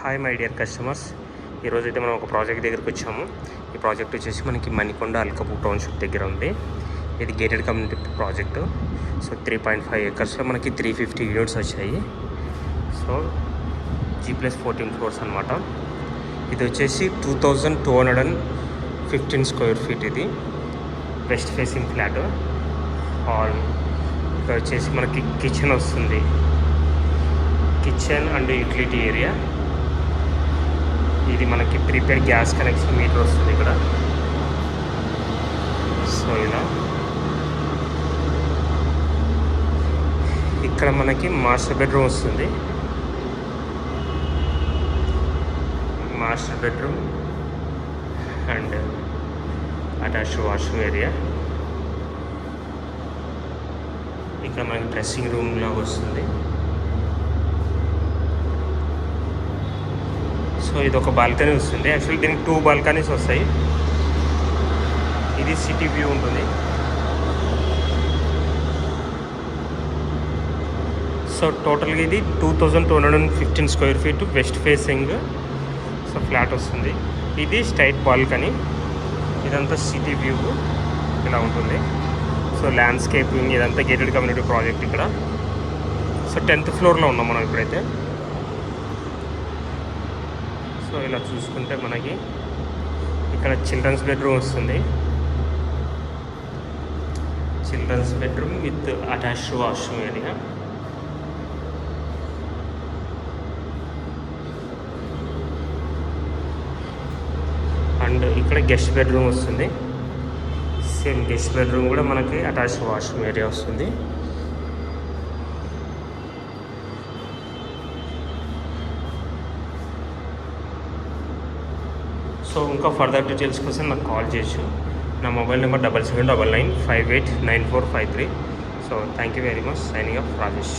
Hi my dear customers, ఈరోజైతే మనం ఒక ప్రాజెక్ట్ దగ్గరికి వచ్చాము. ఈ ప్రాజెక్ట్ వచ్చేసి మనకి మణికొండ అల్కపూర్ టౌన్షిప్ దగ్గర ఉంది. ఇది గేటెడ్ కమ్యూనిటీ ప్రాజెక్టు. సో 3.5 acresలో మనకి 350 యూనిట్స్ వచ్చాయి. సో G+14 ఫ్లోర్స్ అనమాట. ఇది వచ్చేసి 2215 స్క్వేర్ ఫీట్. ఇది వెస్ట్ ఫేసింగ్ ఫ్లాట్. హాల్ ఇక్కడ వచ్చేసి మనకి కిచెన్ వస్తుంది. Kitchen and utility area. ఇది మనకి ప్రీపెయిడ్ గ్యాస్ కనెక్షన్ మీటర్ వస్తుంది ఇక్కడ. సో ఇలా ఇక్కడ మనకి మాస్టర్ బెడ్రూమ్ వస్తుంది. Master bedroom and attached washroom area. ఇక్కడ మనకి డ్రెస్సింగ్ రూమ్ లాగా వస్తుంది. సో ఇది ఒక బాల్కనీ వస్తుంది. యాక్చువల్లీ దీనికి 2 బాల్కనీస్ వస్తాయి. ఇది సిటీ వ్యూ ఉంటుంది. సో టోటల్గా ఇది 2215 square feet west facing so flat వస్తుంది. ఇది స్ట్రైట్ బాల్కనీ. ఇదంతా సిటీ వ్యూ ఇలా ఉంటుంది. సో ల్యాండ్స్కేపింగ్ ఇదంతా గేటెడ్ కమ్యూనిటీ ప్రాజెక్ట్ ఇక్కడ. సో 10th ఫ్లోర్లో ఉన్నాం మనం ఇప్పుడైతే. సో ఇలా చూసుకుంటే మనకి ఇక్కడ చిల్డ్రన్స్ బెడ్రూమ్ వస్తుంది. Children's bedroom with attached washroom area. And ఇక్కడ గెస్ట్ బెడ్రూమ్ వస్తుంది. సేమ్ గెస్ట్ బెడ్రూమ్ కూడా మనకి అటాచ్డ్ వాష్రూమ్ ఏరియా వస్తుంది. సో ఇంకా ఫర్దర్ డీటెయిల్స్ కోసం నాకు కాల్ చేయొచ్చు. నా mobile number 7799 589453. So thank you very much. Signing off Rajesh.